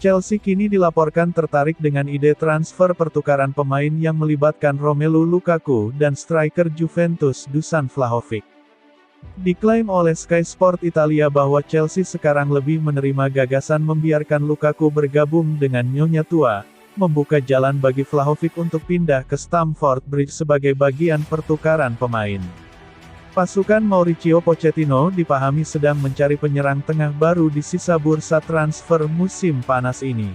Chelsea kini dilaporkan tertarik dengan ide transfer pertukaran pemain yang melibatkan Romelu Lukaku dan striker Juventus Dusan Vlahovic. Diklaim oleh Sky Sport Italia bahwa Chelsea sekarang lebih menerima gagasan membiarkan Lukaku bergabung dengan nyonya tua, membuka jalan bagi Vlahovic untuk pindah ke Stamford Bridge sebagai bagian pertukaran pemain. Pasukan Mauricio Pochettino dipahami sedang mencari penyerang tengah baru di sisa bursa transfer musim panas ini.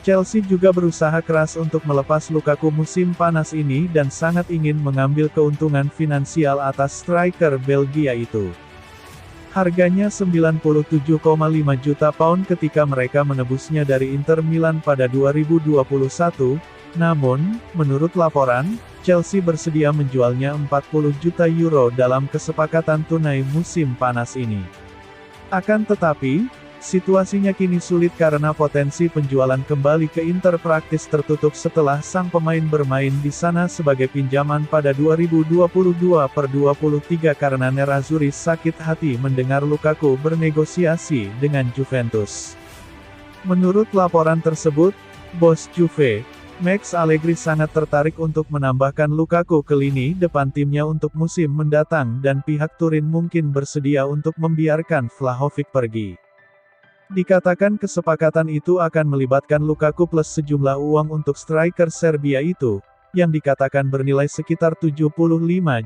Chelsea juga berusaha keras untuk melepas Lukaku musim panas ini dan sangat ingin mengambil keuntungan finansial atas striker Belgia itu. Harganya 97,5 juta pound ketika mereka menebusnya dari Inter Milan pada 2021, namun, menurut laporan, Chelsea bersedia menjualnya 40 juta euro dalam kesepakatan tunai musim panas ini. Akan tetapi, situasinya kini sulit karena potensi penjualan kembali ke Inter praktis tertutup setelah sang pemain bermain di sana sebagai pinjaman pada 2022/23 karena Nerazzurri sakit hati mendengar Lukaku bernegosiasi dengan Juventus. Menurut laporan tersebut, bos Juve, Max Allegri sangat tertarik untuk menambahkan Lukaku ke lini depan timnya untuk musim mendatang dan pihak Turin mungkin bersedia untuk membiarkan Vlahovic pergi. Dikatakan kesepakatan itu akan melibatkan Lukaku plus sejumlah uang untuk striker Serbia itu, yang dikatakan bernilai sekitar 75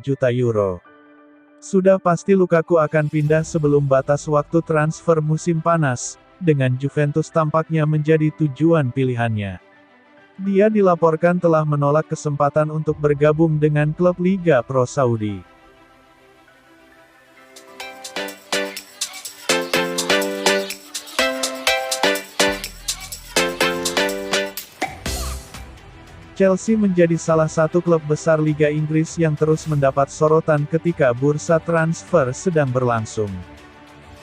juta euro. Sudah pasti Lukaku akan pindah sebelum batas waktu transfer musim panas, dengan Juventus tampaknya menjadi tujuan pilihannya. Dia dilaporkan telah menolak kesempatan untuk bergabung dengan klub Liga Pro Saudi. Chelsea menjadi salah satu klub besar Liga Inggris yang terus mendapat sorotan ketika bursa transfer sedang berlangsung.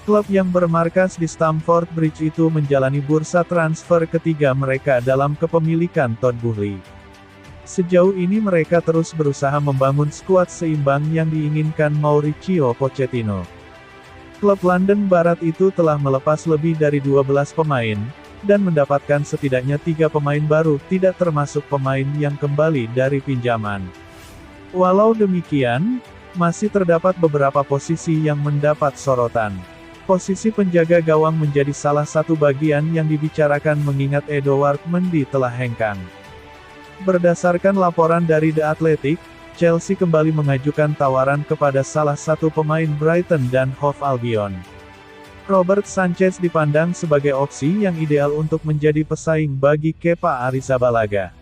Klub yang bermarkas di Stamford Bridge itu menjalani bursa transfer ketiga mereka dalam kepemilikan Todd Boehly. Sejauh ini mereka terus berusaha membangun skuad seimbang yang diinginkan Mauricio Pochettino. Klub London Barat itu telah melepas lebih dari 12 pemain, dan mendapatkan setidaknya 3 pemain baru, tidak termasuk pemain yang kembali dari pinjaman. Walau demikian, masih terdapat beberapa posisi yang mendapat sorotan. Posisi penjaga gawang menjadi salah satu bagian yang dibicarakan mengingat Edouard Mendy telah hengkang. Berdasarkan laporan dari The Athletic, Chelsea kembali mengajukan tawaran kepada salah satu pemain Brighton dan Hove Albion. Robert Sanchez dipandang sebagai opsi yang ideal untuk menjadi pesaing bagi Kepa Arrizabalaga.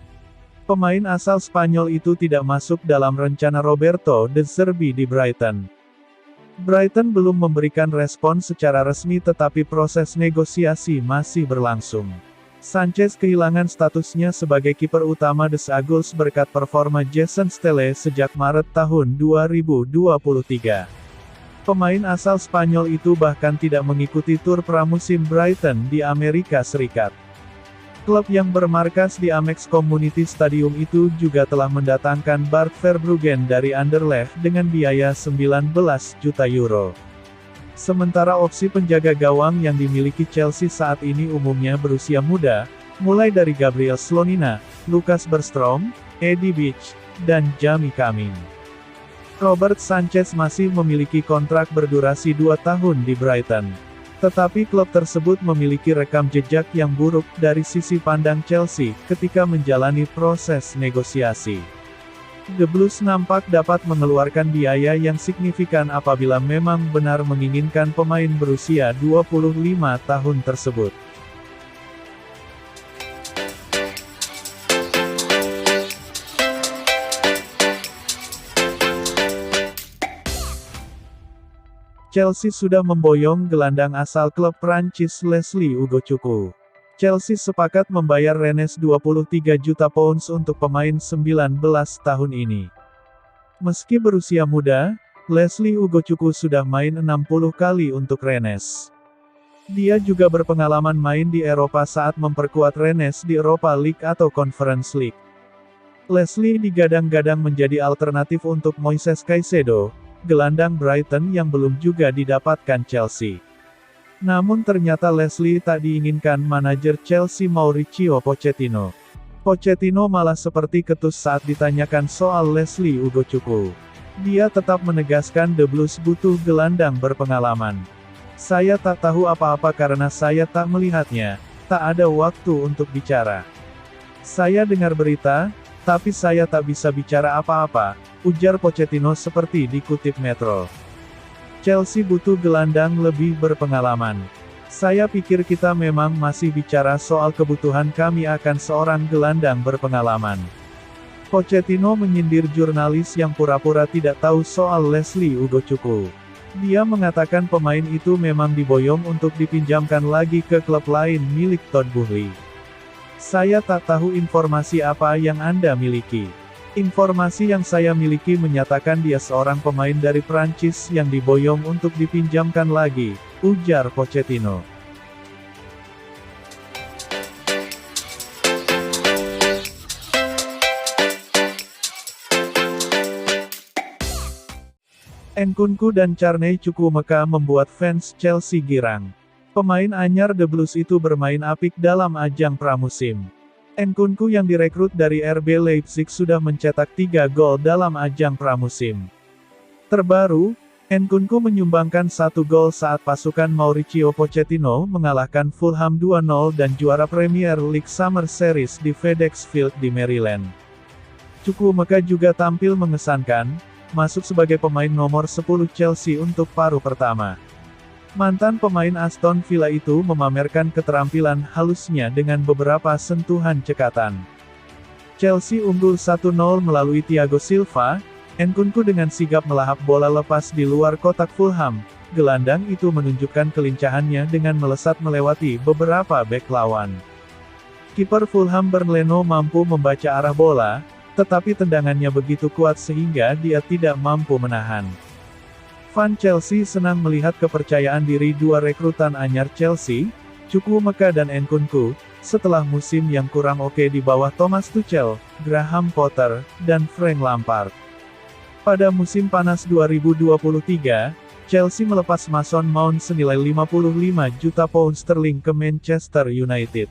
Pemain asal Spanyol itu tidak masuk dalam rencana Roberto De Zerbi di Brighton. Brighton belum memberikan respon secara resmi tetapi proses negosiasi masih berlangsung. Sanchez kehilangan statusnya sebagai kiper utama The Eagles berkat performa Jason Stelle sejak Maret tahun 2023. Pemain asal Spanyol itu bahkan tidak mengikuti tur pramusim Brighton di Amerika Serikat. Klub yang bermarkas di Amex Community Stadium itu juga telah mendatangkan Bart Verbruggen dari Anderlecht dengan biaya 19 juta euro. Sementara opsi penjaga gawang yang dimiliki Chelsea saat ini umumnya berusia muda, mulai dari Gabriel Slonina, Lucas Bergstrom, Eddie Beach, dan Jamie Cumming. Robert Sanchez masih memiliki kontrak berdurasi 2 tahun di Brighton. Tetapi klub tersebut memiliki rekam jejak yang buruk dari sisi pandang Chelsea ketika menjalani proses negosiasi. The Blues nampak dapat mengeluarkan biaya yang signifikan apabila memang benar menginginkan pemain berusia 25 tahun tersebut. Chelsea sudah memboyong gelandang asal klub Prancis Leslie Ugochukwu. Chelsea sepakat membayar Rennes 23 juta pounds untuk pemain 19 tahun ini. Meski berusia muda, Leslie Ugochukwu sudah main 60 kali untuk Rennes. Dia juga berpengalaman main di Eropa saat memperkuat Rennes di Europa League atau Conference League. Leslie digadang-gadang menjadi alternatif untuk Moises Caicedo, gelandang Brighton yang belum juga didapatkan Chelsea. Namun ternyata Leslie tak diinginkan manajer Chelsea Mauricio Pochettino. Pochettino malah seperti ketus saat ditanyakan soal Leslie Ugochukwu. Dia tetap menegaskan The Blues butuh gelandang berpengalaman. Saya tak tahu apa-apa karena saya tak melihatnya, tak ada waktu untuk bicara. Saya dengar berita, tapi saya tak bisa bicara apa-apa, ujar Pochettino seperti dikutip Metro. Chelsea butuh gelandang lebih berpengalaman. Saya pikir kita memang masih bicara soal kebutuhan kami akan seorang gelandang berpengalaman. Pochettino menyindir jurnalis yang pura-pura tidak tahu soal Leslie Ugochukwu. Dia mengatakan pemain itu memang diboyong untuk dipinjamkan lagi ke klub lain milik Todd Boehly. Saya tak tahu informasi apa yang Anda miliki. Informasi yang saya miliki menyatakan dia seorang pemain dari Prancis yang diboyong untuk dipinjamkan lagi, ujar Pochettino. Nkunku dan Carney Chukwuemeka membuat fans Chelsea girang. Pemain anyar The Blues itu bermain apik dalam ajang pramusim. Nkunku yang direkrut dari RB Leipzig sudah mencetak 3 gol dalam ajang pramusim. Terbaru, Nkunku menyumbangkan 1 gol saat pasukan Mauricio Pochettino mengalahkan Fulham 2-0 dan juara Premier League Summer Series di FedEx Field di Maryland. Chukwuemeka juga tampil mengesankan, masuk sebagai pemain nomor 10 Chelsea untuk paruh pertama. Mantan pemain Aston Villa itu memamerkan keterampilan halusnya dengan beberapa sentuhan cekatan. Chelsea unggul 1-0 melalui Thiago Silva. Nkunku dengan sigap melahap bola lepas di luar kotak Fulham. Gelandang itu menunjukkan kelincahannya dengan melesat melewati beberapa bek lawan. Kiper Fulham Bernd Leno mampu membaca arah bola, tetapi tendangannya begitu kuat sehingga dia tidak mampu menahan. Fan Chelsea senang melihat kepercayaan diri dua rekrutan anyar Chelsea, Chukwuemeka dan Nkunku, setelah musim yang kurang oke di bawah Thomas Tuchel, Graham Potter, dan Frank Lampard. Pada musim panas 2023, Chelsea melepas Mason Mount senilai 55 juta pound sterling ke Manchester United.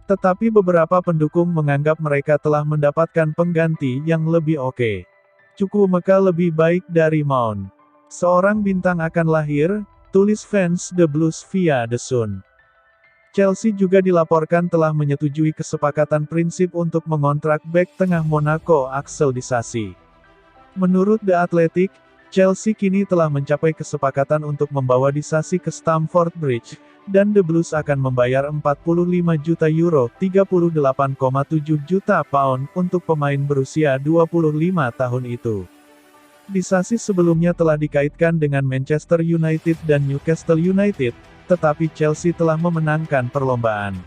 Tetapi beberapa pendukung menganggap mereka telah mendapatkan pengganti yang lebih oke. Chukwuemeka lebih baik dari Mount. Seorang bintang akan lahir, tulis fans The Blues via The Sun. Chelsea juga dilaporkan telah menyetujui kesepakatan prinsip untuk mengontrak bek tengah Monaco Axel Disasi. Menurut The Athletic, Chelsea kini telah mencapai kesepakatan untuk membawa Disasi ke Stamford Bridge, dan The Blues akan membayar 45 juta euro, 38,7 juta pound, untuk pemain berusia 25 tahun itu. Disasi sebelumnya telah dikaitkan dengan Manchester United dan Newcastle United, tetapi Chelsea telah memenangkan perlombaan.